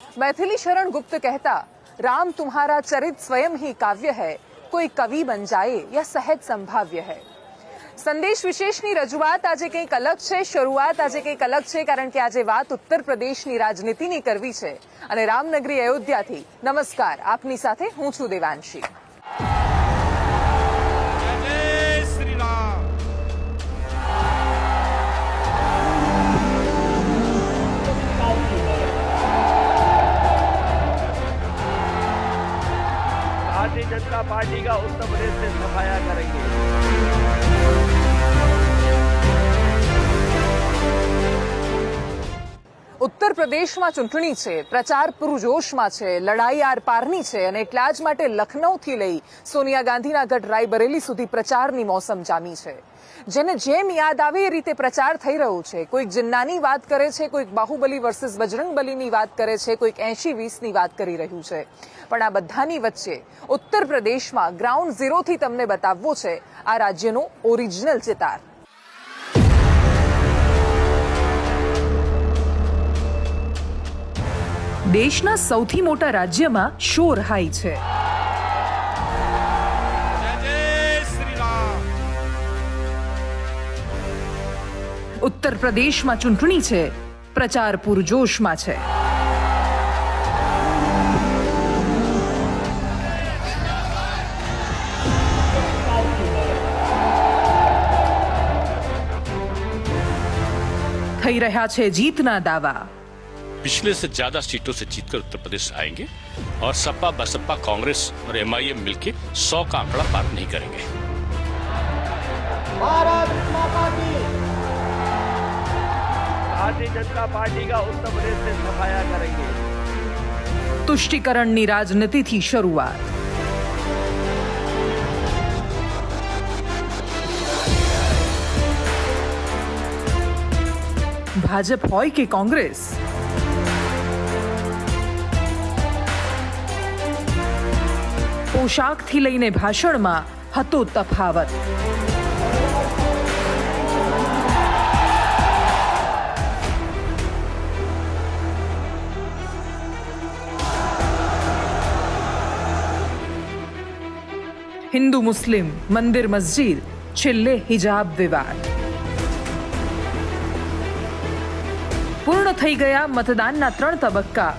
मैथिली शरण गुप्त कहता, राम तुम्हारा चरित स्वयं ही काव्य है, कोई कवि बन जाए या सहज संभाव्य है। संदेश विशेषની રજૂઆત આજે કંઈક અલગ છે, શરૂઆત આજે કંઈક અલગ છે, કારણ કે આજે વાત ઉત્તર પ્રદેશની રાજનીતિની કરવી છે અને રામનગરી અયોધ્યાથી નમસ્કાર, આપની સાથે હું છું દેવાંશી। भारतीय जनता पार्टी का उत्तर प्रदेश से सफाया करेंगे। ઉત્તર પ્રદેશમાં ચૂંટણી છે, પ્રચાર પૂરજોશમાં છે, લડાઈ આર પારની છે અને એટલા જ માટે લખનૌથી લઈ સોનિયા ગાંધીના ગઢ રાયબરેલી સુધી પ્રચારની મોસમ જામી છે। જેને જેમ યાદ આવે એ રીતે પ્રચાર થઈ રહ્યો છે। કોઈક જિન્નાની વાત કરે છે, કોઈક બાહુબલી વર્સિસ બજરંગબલીની વાત કરે છે, કોઈક 80-20ની વાત કરી રહ્યું છે, પણ આ બધાની વચ્ચે ઉત્તર પ્રદેશમાં ગ્રાઉન્ડ ઝીરોથી તમને બતાવવો છે આ રાજ્યનો ઓરિજિનલ ચિતાર। દેશના સૌથી મોટા રાજ્યમાં શોર હાઈ છે। ઉત્તર પ્રદેશમાં ચૂંટણી છે, પ્રચાર પૂરજોશમાં છે। થઈ રહ્યા છે જીતના દાવા। पिछले से ज्यादा सीटों से जीतकर उत्तर प्रदेश आएंगे और सपा बसपा कांग्रेस और एमआईएम मिलकर 100 का आंकड़ा पार नहीं करेंगे। भारत माता की। भारतीय जनता पार्टी का उत्तर प्रदेश से सफाया करेंगे। तुष्टिकरणની રાજનીતિથી શરૂઆત। ભાજપ હોય કે કોંગ્રેસ, પોશાકથી લઈને ભાષણમાં હતો તફાવત। હિન્દુ મુસ્લિમ, મંદિર મસ્જિદ, છેલ્લે હિજાબ વિવાદ। પૂર્ણ થઈ ગયા મતદાનના 3 તબક્કા।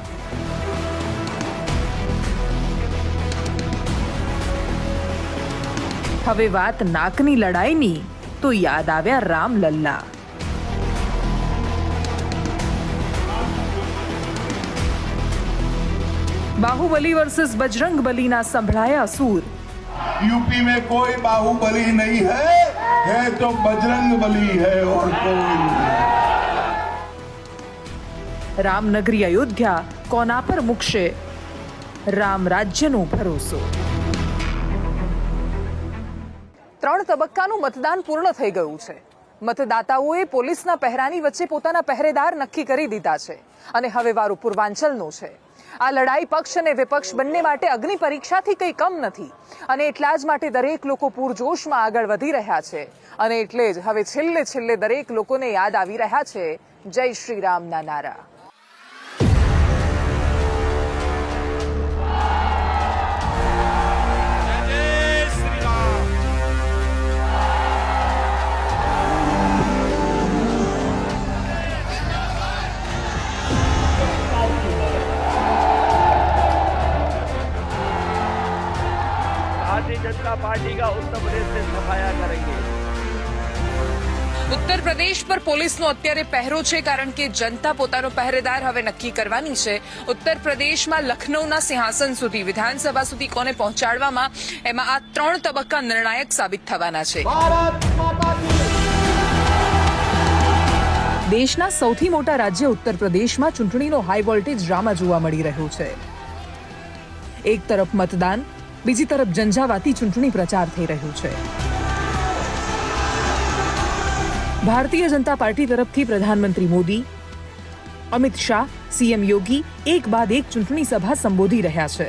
હવે વાત નાકની લડાઈની તો યાદ આવ્યા રામલલ્લા। બાહુબલી વર્સિસ બજરંગબલીના સંભળાયા સૂર। यूपी में कोई बाहुबली नहीं है तो बजरंगबली है और कोई नहीं। रामनगरी अयोध्या कोना पर मुकशे राम राज्यનો ભરોસો। 3 તબક્કાનું મતદાન પૂર્ણ થઈ ગયું છે। મતદાતાઓએ પોલીસના પહેરાની વચ્ચે પોતાના પહેરેદાર નક્કી કરી દીધા છે અને હવે વારો પૂર્વાંચલનો છે। આ લડાઈ પક્ષ અને વિપક્ષ બંને માટે અગ્નિ પરીક્ષાથી કંઈ કમ નથી અને એટલા જ માટે દરેક લોકો પૂરજોશમાં આગળ વધી રહ્યા છે અને એટલે જ હવે છેલ્લે દરેક લોકોને યાદ આવી રહ્યા છે જય શ્રી રામના નારા। भारतीय जनता पार्टी का उत्तर प्रदेश से सफाया करेंगे। ઉત્તર પ્રદેશ પર પોલીસનો અત્યારે પહેરો છે કારણ કે જનતા પોતાનો પહેરેદાર હવે નક્કી કરવાની છે। ઉત્તર પ્રદેશમાં લખનૌના સિંહાસન સુધી, વિધાનસભા સુધી કોને પહોંચાડવામાં એમાં આ 3 તબક્કા નિર્ણાયક સાબિત થવાના છે। भारत माता की। દેશના સૌથી મોટા રાજ્ય ઉત્તર પ્રદેશમાં ચૂંટણીનો હાઈ વોલ્ટેજ ડ્રામા જોવા મળી રહ્યો છે। એક તરફ મતદાન, બીજી તરફ ઝંઝાવાતી ચૂંટણી પ્રચાર થઈ રહ્યું છે। ભારતીય જનતા પાર્ટી તરફથી પ્રધાનમંત્રી મોદી, અમિત શાહ, સીએમ યોગી એક બાદ એક ચૂંટણી સભા સંબોધી રહ્યા છે।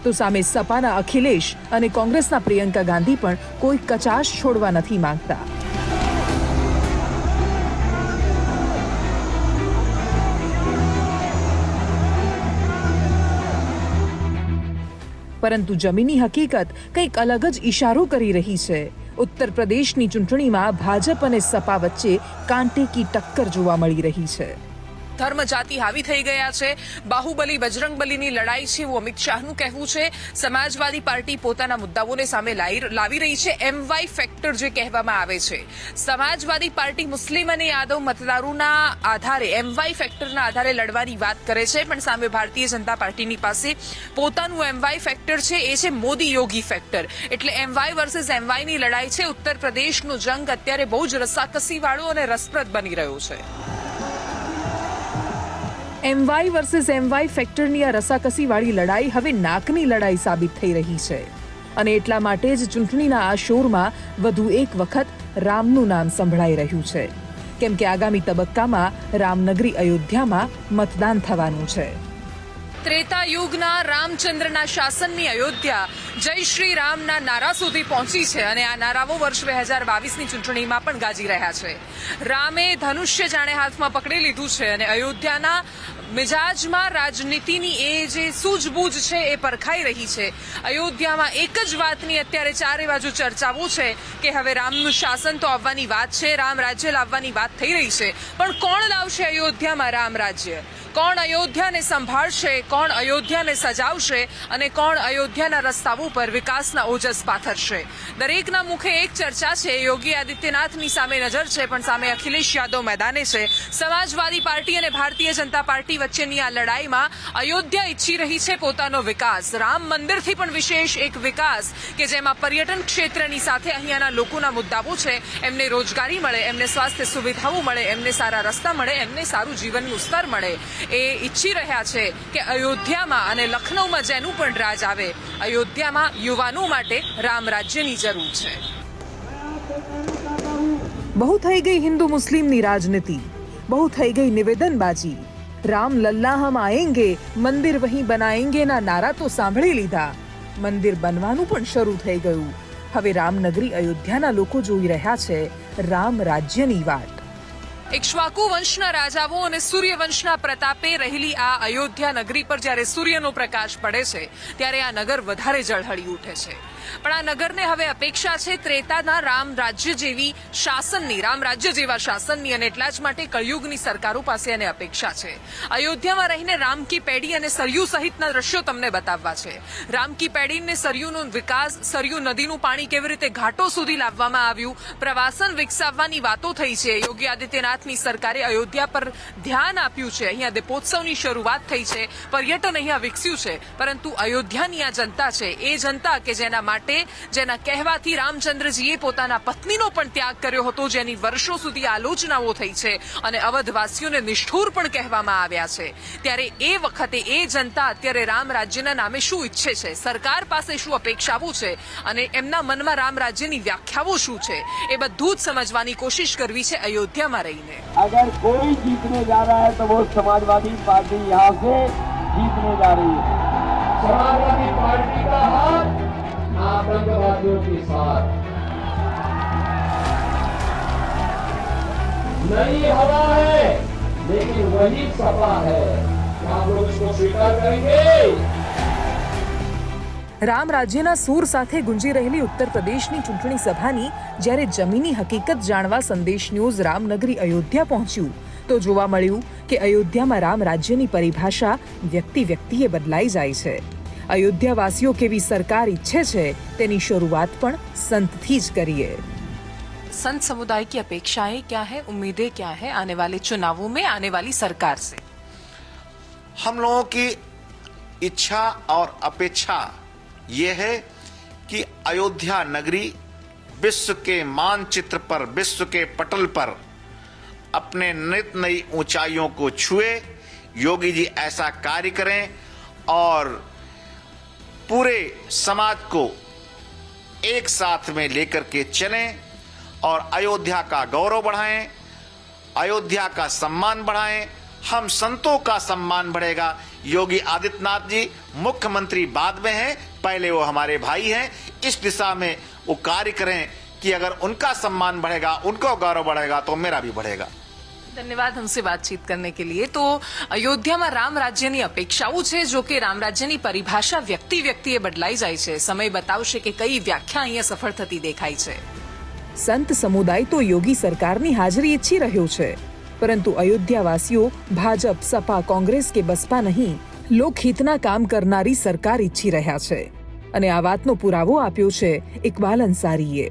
તો સામે સપાના અખિલેશ અને કોંગ્રેસના પ્રિયંકા ગાંધી પણ કોઈ કચાશ છોડવા નથી માંગતા। પરંતુ જમીની હકીકત કંઈક અલગ જ ઇશારો કરી રહી છે. ઉત્તર પ્રદેશની ચૂંટણીમાં ભાજપ અને સપા વચ્ચે કાંટે કી ટક્કર જોવા મળી રહી છે. ધર્મ જાતિ હાવી થઈ ગયા છે. બાહુબલી બજરંગબલીની લડાઈ છે એવું અમિત શાહનું કહેવું છે. સમાજવાદી પાર્ટી પોતાના મુદ્દાઓને સામે લાવી રહી છે. એમવાય ફેક્ટર જે કહેવામાં આવે છે, સમાજવાદી પાર્ટી મુસ્લિમ અને યાદવ મતદારોના આધારે એમવાય ફેક્ટરના આધારે લડવાની વાત કરે છે, પણ સામે ભારતીય જનતા પાર્ટીની પાસે પોતાનું એમવાય ફેક્ટર છે, એ છે મોદી યોગી ફેક્ટર. એટલે એમવાય વર્સિસ એમવાયની લડાઈ છે. ઉત્તર પ્રદેશનો જંગ અત્યારે બહુ જ રસાકસીવાળો અને રસપ્રદ બની રહ્યો છે. એમવાય વર્સિસ એમવાય ફેક્ટરની આ રસાકસીવાળી લડાઈ હવે નાકની લડાઈ સાબિત થઈ રહી છે. અને એટલા માટે જ ચૂંટણીના આ શોરમાં વધુ એક વખત રામનું નામ સંભળાઈ રહ્યું છે, કેમ કે આગામી તબક્કામાં રામનગરી અયોધ્યામાં મતદાન થવાનું છે. ત્રેતા યુગના રામચંદ્રના શાસનની અયોધ્યા જય શ્રી રામના નારા સુધી પહોંચી છે અને આ નારાઓ વર્ષ 2022ની ચૂંટણીમાં પણ ગાજી રહ્યા છે. રામે ધનુષ્ય જાણે હાથમાં પકડી લીધું છે અને અયોધ્યાના મિજાજમાં રાજનીતિની એ જે સૂઝબૂઝ છે એ પરખાઈ રહી છે. અયોધ્યામાં એક જ વાતની અત્યારે ચારે બાજુ ચર્ચાઓ છે કે હવે રામનું શાસન તો આવવાની વાત છે, રામ રાજ્ય લાવવાની વાત થઈ રહી છે, પણ કોણ લાવશે અયોધ્યામાં રામ રાજ્ય? કોણ અયોધ્યાને સંભાળશે? કોણ અયોધ્યાને સજાવશે? અને કોણ અયોધ્યાના રસ્તાઓ પર વિકાસના ઓજસ પાથરશે? દરેકના મુખે એક ચર્ચા છે. યોગી આદિત્યનાથની સામે નજર છે, પણ સામે અખિલેશ યાદવ મેદાને છે. સમાજવાદી પાર્ટી અને ભારતીય જનતા પાર્ટી વચ્ચેની આ લડાઈમાં અયોધ્યા ઈચ્છી રહી છે પોતાનો વિકાસ, રામ મંદિરથી પણ વિશેષ એક વિકાસ કે જેમાં પર્યટન ક્ષેત્રની સાથે અહીંયાના લોકોના મુદ્દાઓ છે, એમને રોજગારી મળે, એમને સ્વાસ્થ્ય સુવિધાઓ મળે, એમને સારા રસ્તા મળે, એમને સારું જીવનનું સ્તર મળે. એ ઈચ્છી રહ્યા છે કે અયોધ્યામાં અને લખનૌમાં જેનું પણ રાજ આવે, અયોધ્યામાં યુવાનો માટે રામ રાજ્યની જરૂર છે. બહુ થઈ ગઈ હિન્દુ મુસ્લિમની રાજનીતિ, બહુ થઈ ગઈ નિવેદનબાજી. રામ લલ્લા હમ આએંગે, મંદિર વહીં બનાએંગે ના નારા તો સાંભળી લીધા, મંદિર બનવાનું પણ શરૂ થઈ ગયું. હવે રામનગરી અયોધ્યાના લોકો જોઈ રહ્યા છે રામ રાજ્યની વાટ. ઇક્ષ્વાકુ વંશના રાજાઓ અને સૂર્યવંશના પ્રતાપે રહેલી આ અયોધ્યા નગરી પર જ્યારે સૂર્યનો પ્રકાશ પડે છે ત્યારે આ નગર વધારે ઝળહળી ઉઠે છે. પણ આ નગરને હવે અપેક્ષા છે ત્રેતાના રામ રાજ્ય જેવી શાસનની, રામ રાજ્ય જેવા શાસનની, અને એટલા જ માટે કળિયુગની સરકારો પાસે એને અપેક્ષા છે. અયોધ્યામાં રહીને રામ કી પેઢી અને સરયુ સહિતના દ્રશ્યો તમને બતાવવા છે. રામ કી પેઢીને સરયુનો વિકાસ, સરયુ નદીનું પાણી કેવી રીતે ઘાટો સુધી લાવવામાં આવ્યું, પ્રવાસન વિકસાવવાની વાતો થઈ છે. યોગી આદિત્યનાથની સરકારે અયોધ્યા પર ધ્યાન આપ્યું છે. અહીંયા દીપોત્સવની શરૂઆત થઈ છે, પર્યટન અહીંયા વિકસ્યું છે. પરંતુ અયોધ્યાની આ જનતા છે, એ જનતા કે જેના જેના કહેવાથી રામચંદ્રજીએ પોતાના પત્નીનો પણ ત્યાગ કર્યો હતો, જેની વર્ષો સુધી આલોચનાઓ થઈ છે અને અવધવાસીઓને નિષ્ઠુર પણ કહેવામાં આવ્યા છે, ત્યારે એ વખતે એ જનતા અત્યારે રામ રાજ્યના નામે શું ઈચ્છે છે, સરકાર પાસે શું અપેક્ષાઓ છે અને એમના મનમાં રામ રાજ્યની વ્યાખ્યાઓ શું છે, એ બધું જ સમજવાની કોશિશ કરવી છે અયોધ્યામાં રહીને. अगर कोई जीतने जा रहा है तो वो समाजवादी पार्टी यहाँ से जीतने जा रही है. समाजवादी पार्टी का हाथ आतंकवादियों के साथ. नई हवा है लेकिन वही सपा है. आप लोग इसको स्वीकार करेंगे? રામ રાજ્યના સૂર સાથે ગુંજી રહેલી ઉત્તર પ્રદેશની ચૂંટણી સભાની જ્યારે જમીની હકીકત જાણવા સંદેશ ન્યૂઝ રામનગરી અયોધ્યા પહોંચ્યું તો જોવા મળ્યું કે અયોધ્યામાં રામ રાજ્યની પરિભાષા વ્યક્તિએ બદલાઈ જાય છે. અયોધ્યાવાસીઓ કેવી સરકાર ઈચ્છે છે તેની શરૂઆત પણ સંતથી જ કરીએ. संत समुदाय की अपेक्षाएं क्या है, उम्मीदें क्या है आने वाले चुनावों में, आने वाली सरकार से? हम लोगों की इच्छा और अपेक्षा ये है कि अयोध्या नगरी विश्व के मानचित्र पर, विश्व के पटल पर अपने नित नई ऊंचाइयों को छुए. योगी जी ऐसा कार्य करें और पूरे समाज को एक साथ में लेकर के चलें और अयोध्या का गौरव बढ़ाएं, अयोध्या का सम्मान बढ़ाएं. हम संतों का सम्मान बढ़ेगा. योगी आदित्यनाथ जी मुख्यमंत्री बाद में हैं, पहले वो हमारे भाई हैं. इस दिशा में वो कार्य करें कि अगर उनका सम्मान बढ़ेगा, उनको गौरव बढ़ेगा तो मेरा भी बढ़ेगा. ધન્યવાદ हमसे बातचीत करने के लिए। तो અયોધ્યામાં રામ રાજ્યની અપેક્ષાઓ છે, જો કે રામ રાજ્યની પરિભાષા વ્યક્તિ વ્યક્તિએ બદલાઈ જાય છે। સમય બતાવશે કે કઈ વ્યાખ્યા અહીંયા સફળ થતી દેખાય છે। સંત સમુદાય તો યોગી સરકારની હાજરી ઈચ્છી રહ્યો છે, પરંતુ અયોધ્યાવાસીઓ ભાજપ, સપા, કોંગ્રેસ કે બસપા નહીં, લોકહિતના કામ કરનારી સરકાર ઈચ્છી રહ્યા છે। અને આ વાતનો પુરાવો આપ્યો છે ઇકબાલ અંસારીએ।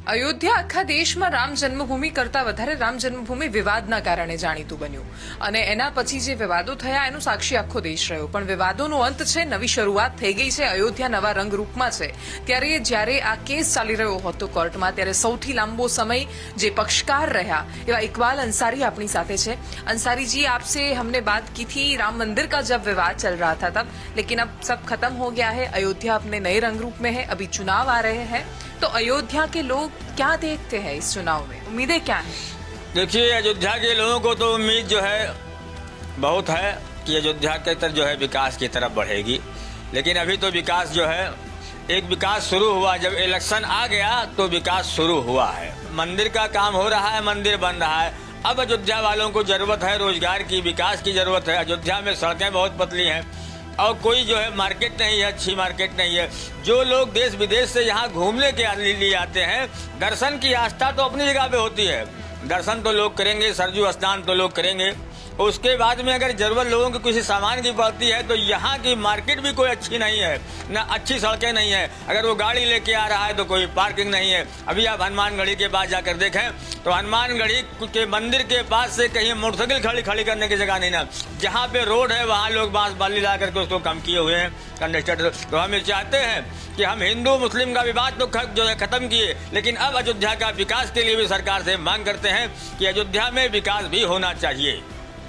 અયોધ્યા આખા દેશમાં રામ જન્મભૂમિ કરતા વધારે રામ જન્મભૂમિ વિવાદના કારણે જાણીતું બન્યું અને એના પછી જે વિવાદો થયા એનું સાક્ષી આખો દેશ રહ્યો। પણ વિવાદોનો અંત છે, નવી શરૂઆત થઈ ગઈ છે। અયોધ્યા નવા રંગરૂપમાં છે। ત્યારે જ્યારે આ કેસ ચાલી રહ્યો હતો કોર્ટમાં, ત્યારે સૌથી લાંબો સમય જે પક્ષકાર રહ્યા એવા ઇકબાલ અંસારી આપણી સાથે છે। अंसारी जी, आपसे हमने बात की थी राम मंदिर का जब विवाद चल रहा था तब, लेकिन अब सब खत्म हो गया है। अयोध्या अपने नए रंग रूप में है, अभी चुनाव आ रहे हैं, तो अयोध्या के लोग क्या देखते हैं इस चुनाव में, उम्मीदें क्या हैं? देखिए, अयोध्या के लोगों को तो उम्मीद जो है बहुत है कि अयोध्या के तरफ जो है विकास की तरफ बढ़ेगी, लेकिन अभी तो विकास जो है एक विकास शुरू हुआ। जब इलेक्शन आ गया तो विकास शुरू हुआ है। मंदिर का काम हो रहा है, मंदिर बन रहा है। अब अयोध्या वालों को जरूरत है रोजगार की, विकास की जरूरत है। अयोध्या में सड़कें बहुत पतली हैं और कोई जो है मार्केट नहीं है, अच्छी मार्केट नहीं है। जो लोग देश विदेश से यहाँ घूमने के लिए आते हैं, दर्शन की आस्था तो अपनी जगह पे होती है, दर्शन तो लोग करेंगे, सरजू स्नान तो लोग करेंगे। उसके बाद में अगर जरूरत लोगों की किसी सामान की पड़ती है तो यहाँ की मार्केट भी कोई अच्छी नहीं है, ना अच्छी सड़कें नहीं है। अगर वो गाड़ी लेके आ रहा है तो कोई पार्किंग नहीं है। अभी आप हनुमानगढ़ी के पास जाकर देखें तो हनुमानगढ़ी के मंदिर के पास से कहीं मोटरसाइकिल खड़ी करने की जगह नहीं ना। जहाँ पे रोड है वहाँ लोग बांस बाली ला करके उसको कम किए हुए हैं कंडक्टर। तो हम ये चाहते हैं कि हम हिंदू मुस्लिम का विवाद तो जो है खत्म किए, लेकिन अब अयोध्या का विकास के लिए भी सरकार से मांग करते हैं कि अयोध्या में विकास भी होना चाहिए।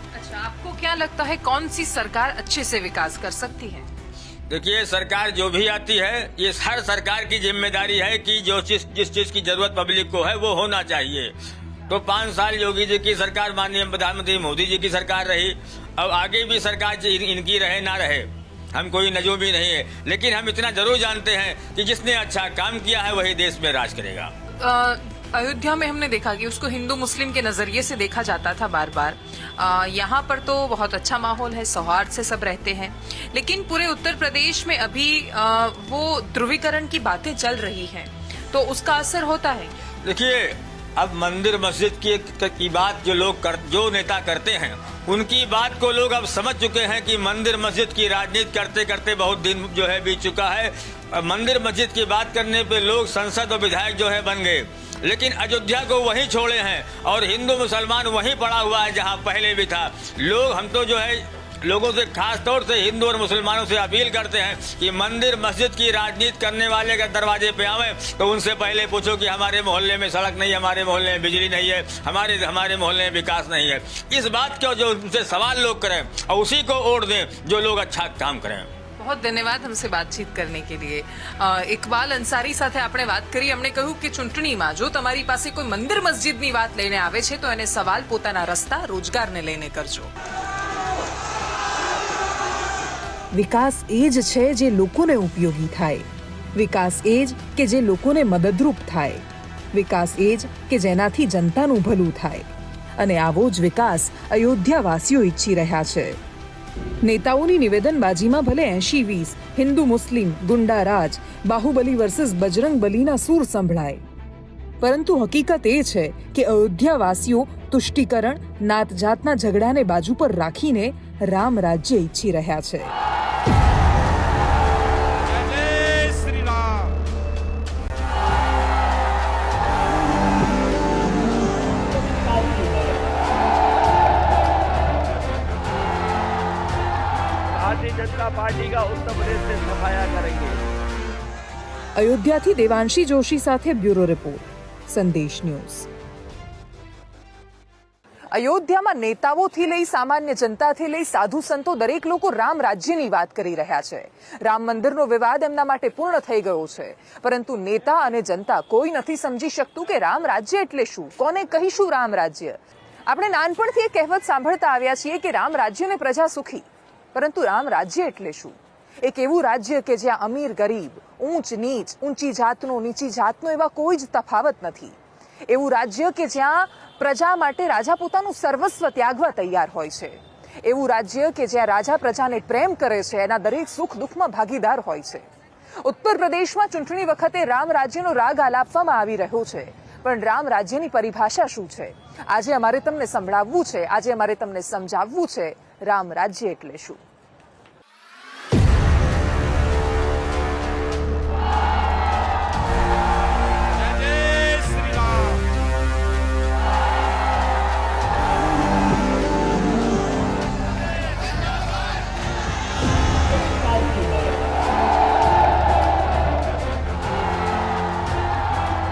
अच्छा, आपको क्या लगता है कौन सी सरकार अच्छे से विकास कर सकती है? देखिए, सरकार जो भी आती है, ये हर सरकार की जिम्मेदारी है कि जो जिस चीज की जरूरत पब्लिक को है वो होना चाहिए। तो 5 साल योगी जी की सरकार, माननीय प्रधानमंत्री मोदी जी की सरकार रही, अब आगे भी सरकार इनकी रहे ना रहे, हम कोई नजूमी नहीं है, लेकिन हम इतना जरूर जानते हैं कि जिसने अच्छा काम किया है वही देश में राज करेगा। अयोध्या में हमने देखा कि उसको हिंदू मुस्लिम के नजरिए से देखा जाता था बार बार। यहाँ पर तो बहुत अच्छा माहौल है, सौहार्द से सब रहते हैं, लेकिन पूरे उत्तर प्रदेश में अभी वो ध्रुवीकरण की बातें चल रही हैं, तो उसका असर होता है? देखिए, अब मंदिर मस्जिद की बात जो नेता करते हैं, उनकी बात को लोग अब समझ चुके हैं कि मंदिर मस्जिद की राजनीति करते करते बहुत दिन जो है बीत चुका है। मंदिर मस्जिद की बात करने पे लोग संसद और विधायक जो है बन गए, लेकिन अयोध्या को वहीं छोड़े हैं और हिंदू मुसलमान वहीं पड़ा हुआ है जहां पहले भी था। हम तो जो है लोगों से, खास तौर से हिंदू और मुसलमानों से अपील करते हैं कि मंदिर मस्जिद की राजनीति करने वाले अगर दरवाजे पे आवे तो उनसे पहले पूछो कि हमारे मोहल्ले में सड़क नहीं है, हमारे मोहल्ले में बिजली नहीं है, हमारे मोहल्ले में विकास नहीं है। इस बात को जो उनसे सवाल लोग करें और उसी को वोट दें जो लोग अच्छा काम करें। बहुत धन्यवाद हमसे बातचीत करने के लिए। ઇકબાલ અંસારી સાથે આપણે વાત કરી। એમણે કહ્યું કે ચૂંટણીમાં જો તમારી પાસે કોઈ મંદિર મસ્જિદની વાત લઈને આવે છે તો એને સવાલ પોતાના રસ્તા, રોજગારને લઈને કરજો। વિકાસ એ જ છે જે લોકોને ઉપયોગી થાય, વિકાસ એ જ કે જે લોકોને મદદરૂપ થાય, વિકાસ એ જ કે જેનાથી જનતાનું ભલું થાય, અને આવો જ વિકાસ અયોધ્યાવાસીઓ ઈચ્છી રહ્યા છે। नेताओं की निवेदनबाजी में भले 80-20 हिंदू मुस्लिम गुंडा राज बाहुबली वर्सेस बजरंग बलीना सूर संभळाय, परंतु हकीकत ए छे के अयोध्यावासीओ तुष्टिकरण, नात जातना झगड़ाने बाजू पर राखीने राम राज्य इच्छी रह्या छे। भारतीय जनता पार्टी का उत्तर प्रदेश से सफाया करेंगे। अयोध्या थी देवांशी जोशी साथे ब्यूरो रिपोर्ट, संदेश न्यूज। અયોધ્યામાં નેતાઓથી લઈ સામાન્ય જનતાથી લઈ સાધુ સંતો દરેક લોકો રામ રાજ્યની વાત કરી રહ્યા છે। રામ મંદિરનો વિવાદ એમના માટે પૂર્ણ થઈ ગયો છે, પરંતુ નેતા અને જનતા કોઈ નથી સમજી શકતું કે રામ રાજ્ય એટલે શું, કોને કહીશું રામ રાજ્ય। આપણે નાનપણથી એક કહેવત સાંભળતા આવ્યા છીએ કે રામ રાજ્ય ને પ્રજા સુખી, પરંતુ રામ રાજ્ય એટલે શું? એક એવું રાજ્ય કે જ્યાં અમીર ગરીબ, ઊંચ નીચ, ઊંચી જાતનો નીચી જાતનો એવા કોઈ જ તફાવત નથી। એવું રાજ્ય કે જ્યાં પ્રજા માટે રાજા પોતાનું સર્વસ્વ ત્યાગવા તૈયાર હોય છે, એવું રાજ્ય કે જ્યાં રાજા પ્રજાને પ્રેમ કરે છે, એના દરેક સુખ દુઃખમાં ભાગીદાર હોય છે. ઉત્તર પ્રદેશમાં ચૂંટણી વખતે રામ રાજ્યનો રાગ આલાપવામાં આવી રહ્યો છે, પણ રામ રાજ્યની પરિભાષા શું છે આજે અમારે તમને સંભળાવવું છે, આજે અમારે તમને સમજાવવું છે રામ રાજ્ય એટલે શું.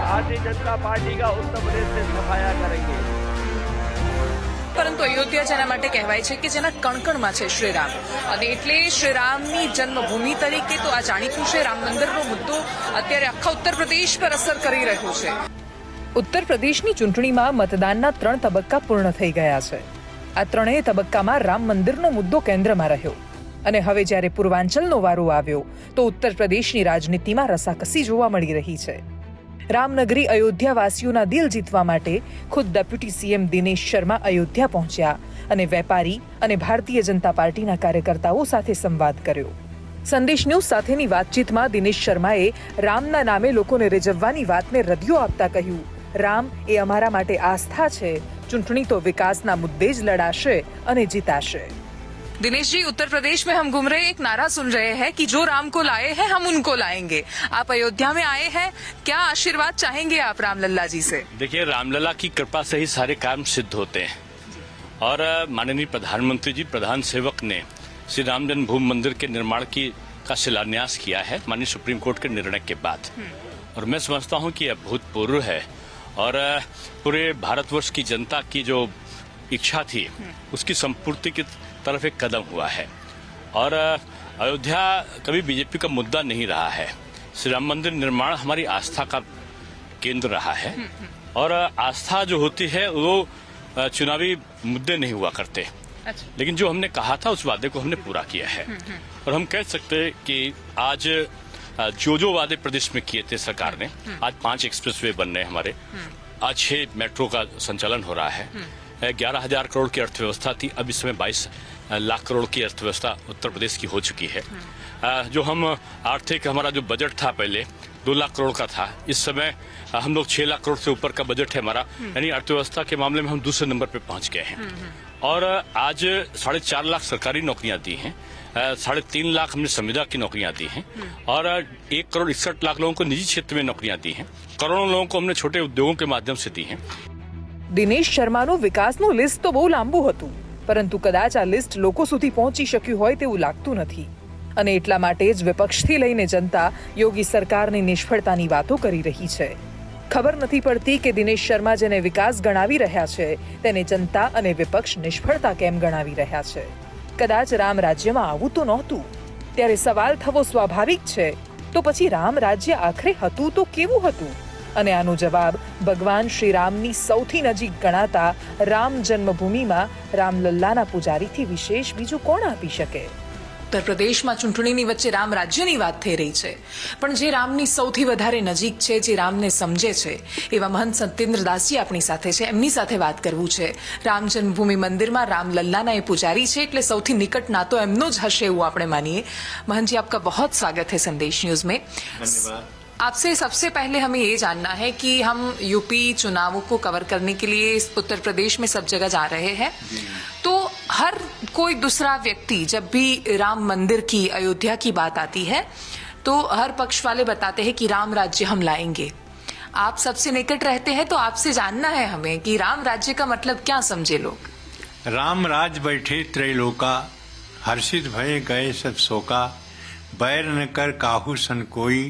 भारतीय जनता पार्टी का उत्तर प्रदेश से सफाया करेंगे. પરંતુ અયોધ્યા જેના માટે કહેવાય છે કે જેના કણકણમાં છે શ્રીરામ, અને એટલે શ્રીરામની જન્મભૂમિ તરીકે તો આ જાણીતું છે. રામ મંદિરનો મુદ્દો અત્યારે આખા ઉત્તર પ્રદેશ પર અસર કરી રહ્યો છે. ઉત્તર પ્રદેશની ચૂંટણીમાં મતદાનના 3 તબક્કા પૂર્ણ થઈ ગયા છે. આ ત્રણેય તબક્કામાં રામ મંદિરનો મુદ્દો કેન્દ્રમાં રહ્યો, અને હવે જ્યારે પૂર્વાંચલનો વારો આવ્યો તો ઉત્તર પ્રદેશની રાજનીતિમાં રસાકસી જોવા મળી રહી છે. રામનગરી અયોધ્યાવાસીઓના દિલ જીતવા માટે ખુદ ડેપ્યુટી સીએમ દિનેશ શર્મા અયોધ્યા પહોંચ્યા અને વેપારી અને ભારતીય જનતા પાર્ટીના કાર્યકર્તાઓ સાથે સંવાદ કર્યો. સંદેશ ન્યૂઝ સાથેની વાતચીતમાં દિનેશ શર્માએ રામના નામે લોકોને રીઝવવાની વાતને રદિયો આપતા કહ્યું, રામ એ અમારા માટે આસ્થા છે, ચૂંટણી તો વિકાસના મુદ્દે જ લડાશે અને જીતાશે. दिनेश जी, उत्तर प्रदेश में हम घूम रहे हैं, एक नारा सुन रहे हैं कि जो राम को लाए हैं हम उनको लाएंगे. आप अयोध्या में आए हैं, क्या आशीर्वाद चाहेंगे आप रामलल्ला जी से? देखिए, रामलला की कृपा से ही सारे काम सिद्ध होते हैं, और माननीय प्रधानमंत्री जी प्रधान सेवक ने श्री राम जन्मभूमि मंदिर के निर्माण का शिलान्यास किया है माननीय सुप्रीम कोर्ट के निर्णय के बाद, और मैं समझता हूँ कि अभूतपूर्व है, और पूरे भारतवर्ष की जनता की जो इच्छा थी उसकी संपूर्ति की तरफ एक कदम हुआ है. और अयोध्या कभी बीजेपी का मुद्दा नहीं रहा है. श्री राम मंदिर निर्माण हमारी आस्था का केंद्र रहा है, और आस्था जो होती है वो चुनावी मुद्दे नहीं हुआ करते. लेकिन जो हमने कहा था उस वादे को हमने पूरा किया है, और हम कह सकते हैं कि आज जो वादे प्रदेश में किए थे सरकार ने, आज 5 एक्सप्रेसवे बन रहे हैं हमारे, आज 6 मेट्रो का संचालन हो रहा है, 11,000 करोड़ की अर्थव्यवस्था थी, अब इस समय 22 लाख करोड़ की अर्थव्यवस्था उत्तर प्रदेश की हो चुकी है. जो हम आर्थिक हमारा जो बजट था पहले 2 लाख करोड़ का था, इस समय हम लोग 6 लाख करोड़ से ऊपर का बजट है हमारा, यानी अर्थव्यवस्था के मामले में हम दूसरे नंबर पे पहुंच गए हैं. और आज 4.5 लाख सरकारी नौकरियां दी हैं, 3.5 लाख हमने संविदा की नौकरियां दी हैं, और 1 करोड़ 61 लाख लोगों को निजी क्षेत्र में नौकरियां दी हैं, करोड़ों लोगों को हमने छोटे उद्योगों के माध्यम से दी हैं. દિનેશ શર્માનું વિકાસનું લિસ્ટ તો બહુ લાંબુ હતું, પરંતુ કદાચ આ લિસ્ટ લોકો સુધી પહોંચી શક્યું હોય તેવું લાગતું નથી, અને એટલા માટે જ વિપક્ષથી લઈને જનતા યોગી સરકારની નિષ્ફળતાની વાતો કરી રહી છે. ખબર નથી પડતી કે દિનેશ શર્મા જેને વિકાસ ગણાવી રહ્યા છે તેને જનતા અને વિપક્ષ નિષ્ફળતા કેમ ગણાવી રહ્યા છે. કદાચ રામ રાજ્યમાં આવું તો નહોતું, ત્યારે સવાલ થવો સ્વાભાવિક છે, તો પછી રામ રાજ્ય આખરે હતું તો કેવું હતું? અને આનો જવાબ ભગવાન શ્રીરામની સૌથી નજીક ગણાતા રામ જન્મભૂમિમાં રામલલ્લાના પૂજારીથી વિશેષ બીજું કોણ આપી શકે? ઉત્તર પ્રદેશમાં ચૂંટણીની વચ્ચે રામ રાજ્યની વાત થઈ રહી છે, પણ જે રામની સૌથી વધારે નજીક છે, જે રામને સમજે છે, એવા મહંત સત્યેન્દ્ર દાસજી આપણી સાથે છે, એમની સાથે વાત કરવું છે. રામ જન્મભૂમિ મંદિરમાં રામલલ્લાના એ પૂજારી છે, એટલે સૌથી નિકટ નાતો એમનો જ હશે એવું આપણે मानिए. महंत जी, आपका बहुत स्वागत है संदेश न्यूज में. धन्यवाद. आपसे सबसे पहले हमें ये जानना है कि हम यूपी चुनावों को कवर करने के लिए उत्तर प्रदेश में सब जगह जा रहे हैं, तो हर कोई दूसरा व्यक्ति जब भी राम मंदिर की, अयोध्या की बात आती है, तो हर पक्ष वाले बताते हैं कि राम राज्य हम लाएंगे. आप सबसे निकट रहते हैं, तो आपसे जानना है हमें कि राम राज्य का मतलब क्या समझे लोग? राम राज बैठे त्रैलोका, हर्षित भय गए सब शोका, बैर न कर काहू सन कोई,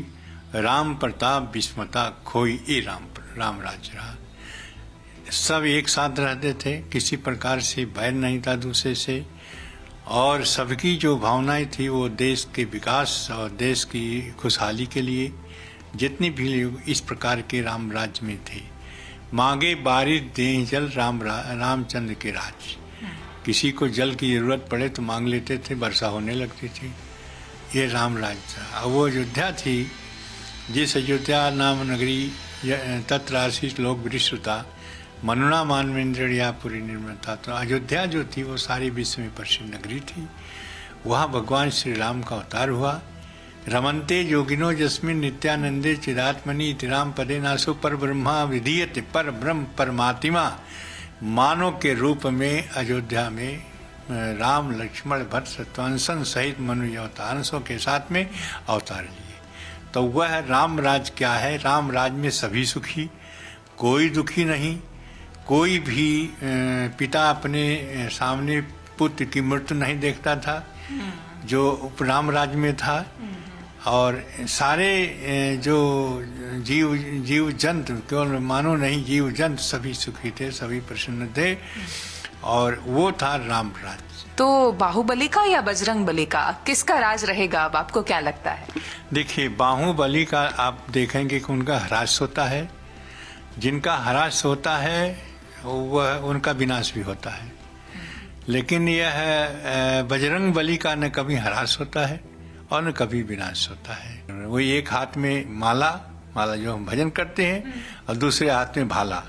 राम प्रताप विस्मता खोई. ये राम राज्य रहा. सब एक साथ रहते थे, किसी प्रकार से बैर नहीं था दूसरे से, और सबकी जो भावनाएं थी वो देश के विकास और देश की खुशहाली के लिए, जितने भी लोग इस प्रकार के राम राज्य में थे. मांगे बारिश दे जल रामचंद्र के राज. किसी को जल की जरूरत पड़े तो मांग लेते थे, वर्षा होने लगती थी. ये राम राज्य था. वो अयोध्या थी, जिस अयोध्या नाम नगरी तत्र आशीष लोक विश्रुता मनुना मानवेंद्रिया पुरी निर्मलता। तो अयोध्या जो थी वो सारी विश्व में प्रसिद्ध नगरी थी। वहाँ भगवान श्री राम का अवतार हुआ। रमन्ते योगिनो जस्मिन नित्यानंदे चिदात्मनि इति राम पदे नासो पर ब्रह्मा विधीयते। पर ब्रह्म परमात्मा मानव के रूप में अयोध्या में राम लक्ष्मण भरत शत्रुघ्न सहित मनु अवतारों के साथ में अवतार लिए। तो वह राम राज क्या है? राम राज में सभी सुखी, कोई दुखी नहीं। कोई भी पिता अपने सामने पुत्र की मृत्यु नहीं देखता था जो राम राज में था। और सारे जो जीव जंतु, केवल मानो नहीं, जीव जंतु सभी सुखी थे, सभी प्रसन्न थे, और वो था राम राज। तो बाहुबली का या बजरंग बली का किसका राज रहेगा, अब आपको क्या लगता है? देखिए, बाहुबली का आप देखेंगे कि उनका ह्रास होता है। जिनका ह्रास होता है वह उनका विनाश भी होता है। लेकिन यह बजरंग बली का न कभी ह्रास होता है और न कभी विनाश होता है। वो एक हाथ में माला जो हम भजन करते हैं, और दूसरे हाथ में भाला।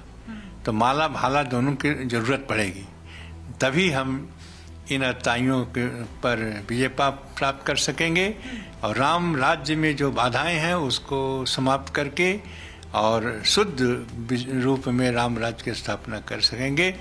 तो माला भाला दोनों की जरूरत पड़ेगी, तभी हम इन अताइयों के पर विजय प्राप्त कर सकेंगे और राम राज्य में जो बाधाएं हैं उसको समाप्त करके और शुद्ध रूप में राम राज्य की स्थापना कर सकेंगे।